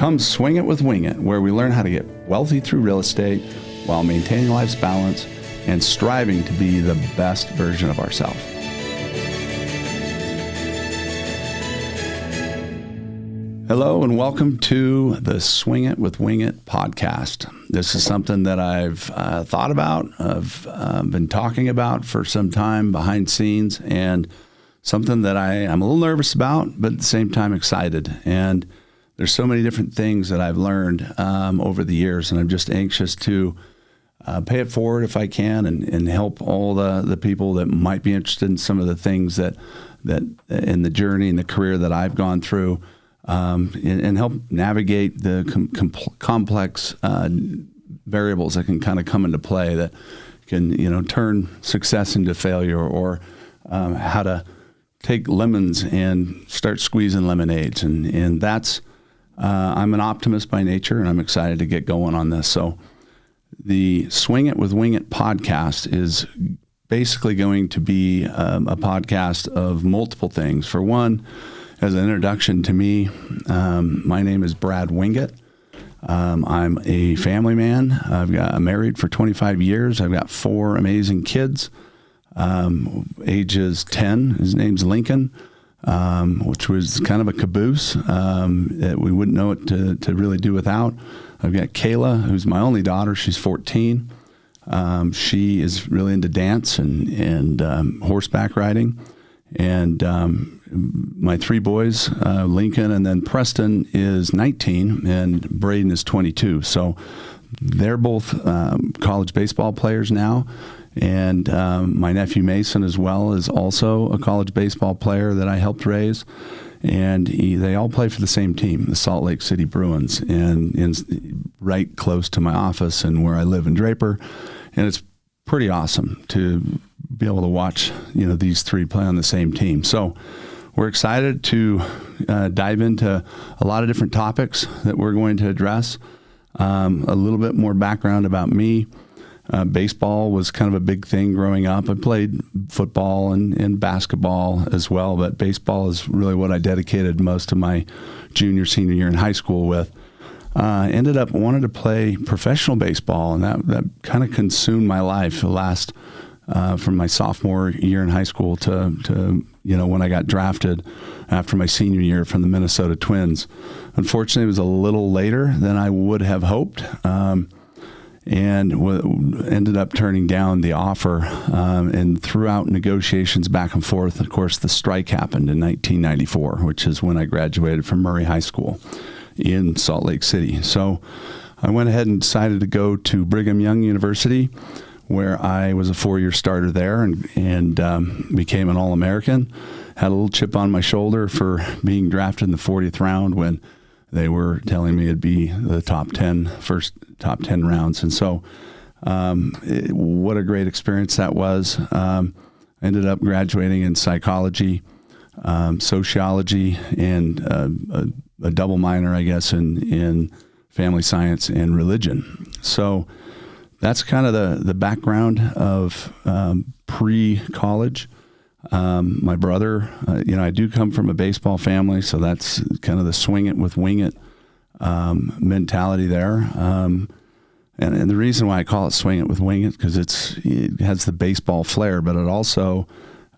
Come swing it with Wing It, where we learn how to get wealthy through real estate while maintaining life's balance and striving to be the best version of ourselves. Hello and welcome to the Swing It With Winget Podcast. This is something that I've thought about, I've been talking about for some time behind scenes, and something that I'm a little nervous about, but at the same time excited. And there's so many different things that I've learned over the years, and I'm just anxious to pay it forward if I can and help all the people that might be interested in some of the things that in the journey and the career that I've gone through. And help navigate the complex variables that can kind of come into play that can, turn success into failure, or how to take lemons and start squeezing lemonades. And that's, I'm an optimist by nature, and I'm excited to get going on this. So the Swing It With Winget podcast is basically going to be a podcast of multiple things. For one, as an introduction to me, my name is Brad Winget. I'm a family man. I'm married for 25 years. I've got 4 amazing kids, ages 10. His name's Lincoln, which was kind of a caboose that we wouldn't know what to really do without. I've got Kayla, who's my only daughter. She's 14. She is really into dance and horseback riding. And my 3 boys, Lincoln, and then Preston is 19, and Braden is 22. So they're both college baseball players now. And my nephew Mason as well is also a college baseball player that I helped raise. And they all play for the same team, the Salt Lake City Bruins, and right close to my office and where I live in Draper. And it's pretty awesome to be able to watch, these 3 play on the same team. So we're excited to dive into a lot of different topics that we're going to address. A little bit more background about me. Baseball was kind of a big thing growing up. I played football and basketball as well, but baseball is really what I dedicated most of my junior, senior year in high school with. Ended up wanting to play professional baseball, and that kind of consumed my life the last from my sophomore year in high school to when I got drafted after my senior year from the Minnesota Twins. Unfortunately, it was a little later than I would have hoped, and ended up turning down the offer. And throughout negotiations back and forth, of course, the strike happened in 1994, which is when I graduated from Murray High School in Salt Lake City. So I went ahead and decided to go to Brigham Young University, where I was a 4-year starter there and became an All-American. Had a little chip on my shoulder for being drafted in the 40th round when they were telling me it'd be the first top 10 rounds. And so what a great experience that was. Ended up graduating in psychology, sociology, and a double minor, I guess, in family science and religion. So that's kind of the background of pre-college. My brother, I do come from a baseball family, so that's kind of the swing it with wing it mentality there. And the reason why I call it swing it with wing it, because it has the baseball flair, but it also,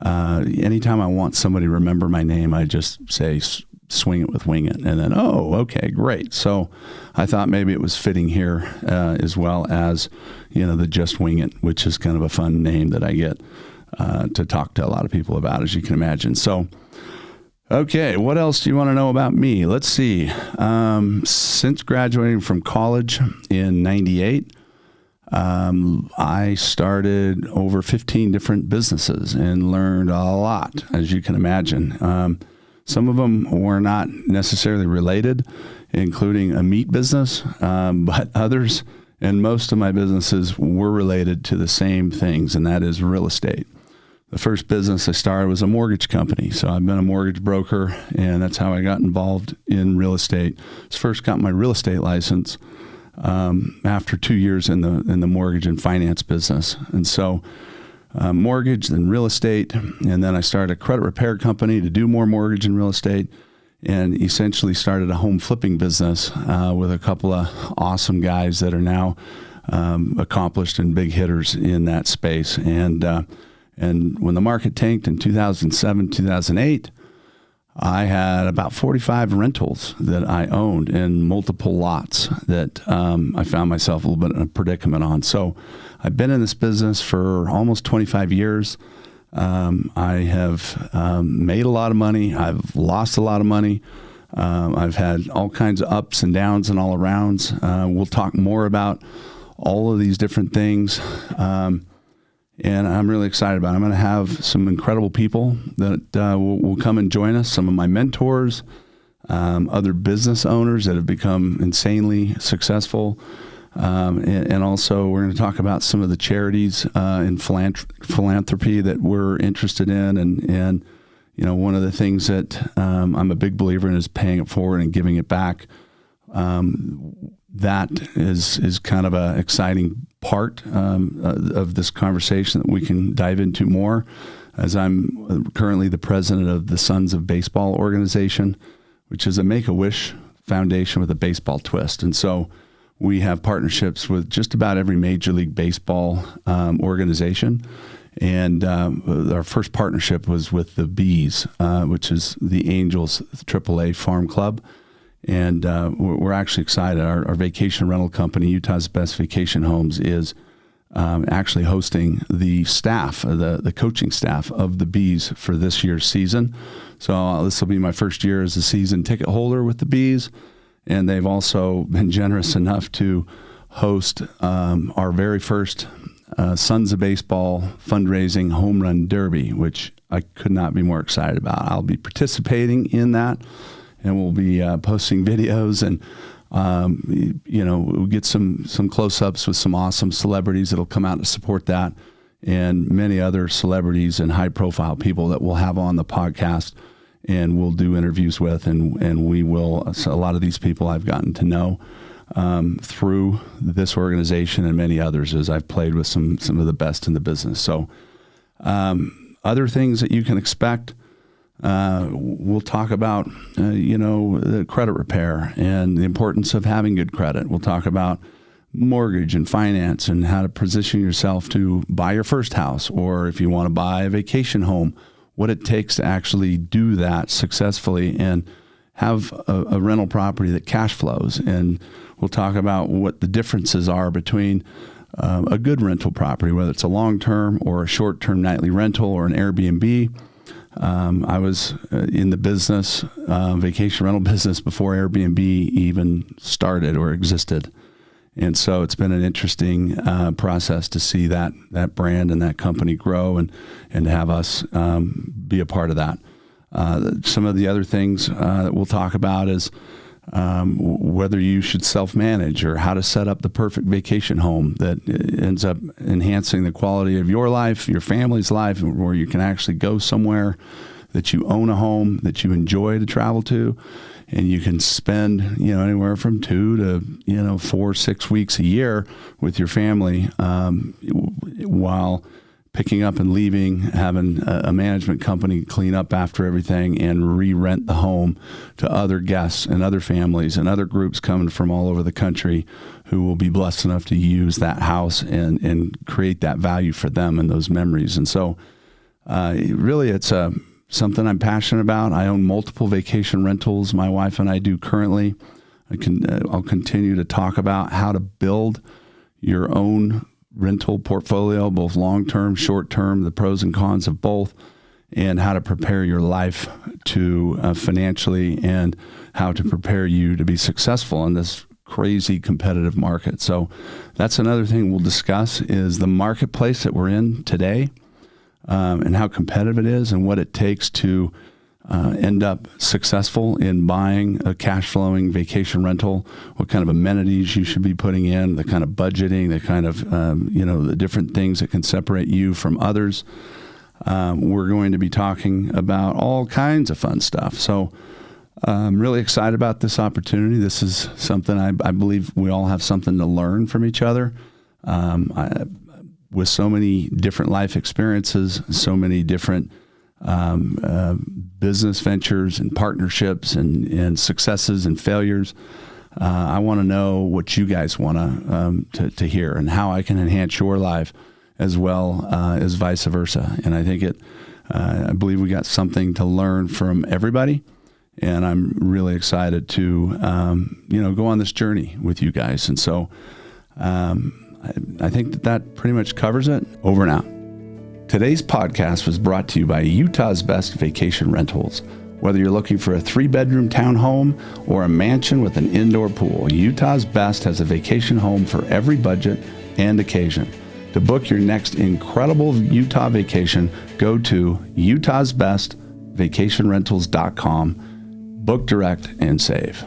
anytime I want somebody to remember my name, I just say swing it with wing it, and then, oh, okay, great. So I thought maybe it was fitting here as well as, the just wing it, which is kind of a fun name that I get to talk to a lot of people about, as you can imagine. So, okay, what else do you want to know about me? Let's see. Since graduating from college in 98, I started over 15 different businesses and learned a lot, as you can imagine. Some of them were not necessarily related, including a meat business, but others and most of my businesses were related to the same things, and that is real estate. The first business I started was a mortgage company. So I've been a mortgage broker, and that's how I got involved in real estate. I first got my real estate license after 2 years in the mortgage and finance business. And so mortgage, then real estate, and then I started a credit repair company to do more mortgage and real estate. and essentially started a home flipping business with a couple of awesome guys that are now accomplished and big hitters in that space. And when the market tanked in 2007, 2008, I had about 45 rentals that I owned in multiple lots that I found myself a little bit in a predicament on. So I've been in this business for almost 25 years. I have made a lot of money. I've lost a lot of money. I've had all kinds of ups and downs and all arounds. We'll talk more about all of these different things. And I'm really excited about it. I'm going to have some incredible people that will come and join us, some of my mentors, other business owners that have become insanely successful. And also we're going to talk about some of the charities and philanthropy that we're interested in. And you know, one of the things that I'm a big believer in is paying it forward and giving it back. That is kind of an exciting part of this conversation that we can dive into more, as I'm currently the president of the Sons of Baseball organization, which is a Make-A-Wish foundation with a baseball twist. And so we have partnerships with just about every Major League Baseball organization. And our first partnership was with the Bees, which is the Angels AAA Farm Club. And we're actually excited. Our vacation rental company, Utah's Best Vacation Homes, is actually hosting the staff, the coaching staff of the Bees for this year's season. So this will be my first year as a season ticket holder with the Bees. And they've also been generous enough to host our very first Sons of Baseball fundraising home run derby, which I could not be more excited about. I'll be participating in that. And we'll be posting videos, and we'll get some close-ups with some awesome celebrities that'll come out to support that, and many other celebrities and high-profile people that we'll have on the podcast, and we'll do interviews with, and we will. So a lot of these people I've gotten to know through this organization and many others, as I've played with some of the best in the business. So other things that you can expect. We'll talk about, the credit repair and the importance of having good credit. We'll talk about mortgage and finance and how to position yourself to buy your first house, or if you want to buy a vacation home, what it takes to actually do that successfully and have a rental property that cash flows. And we'll talk about what the differences are between a good rental property, whether it's a long-term or a short-term nightly rental or an Airbnb. I was in the business, vacation rental business, before Airbnb even started or existed. And so it's been an interesting process to see that brand and that company grow and to have us be a part of that. Some of the other things that we'll talk about is whether you should self-manage or how to set up the perfect vacation home that ends up enhancing the quality of your life, your family's life, where you can actually go somewhere, that you own a home that you enjoy to travel to, and you can spend, anywhere from 2 to, 4, 6 weeks a year with your family while picking up and leaving, having a management company clean up after everything and re-rent the home to other guests and other families and other groups coming from all over the country who will be blessed enough to use that house and create that value for them and those memories. And so really it's something I'm passionate about. I own multiple vacation rentals. My wife and I do currently. I'll continue to talk about how to build your own rental portfolio, both long-term, short-term, the pros and cons of both, and how to prepare your life to financially, and how to prepare you to be successful in this crazy competitive market. So that's another thing we'll discuss, is the marketplace that we're in today, and how competitive it is and what it takes to end up successful in buying a cash flowing vacation rental, what kind of amenities you should be putting in, the kind of budgeting, the kind of, the different things that can separate you from others. We're going to be talking about all kinds of fun stuff. So I'm really excited about this opportunity. This is something I believe we all have something to learn from each other. With so many different life experiences, so many different business ventures and partnerships and successes and failures. I want to know what you guys want to hear and how I can enhance your life as well as vice versa. And I think I believe we got something to learn from everybody. And I'm really excited to, go on this journey with you guys. And so I think that pretty much covers it. Over and out. Today's podcast was brought to you by Utah's Best Vacation Rentals. Whether you're looking for a 3-bedroom townhome or a mansion with an indoor pool, Utah's Best has a vacation home for every budget and occasion. To book your next incredible Utah vacation, go to utahsbestvacationrentals.com. Book direct and save.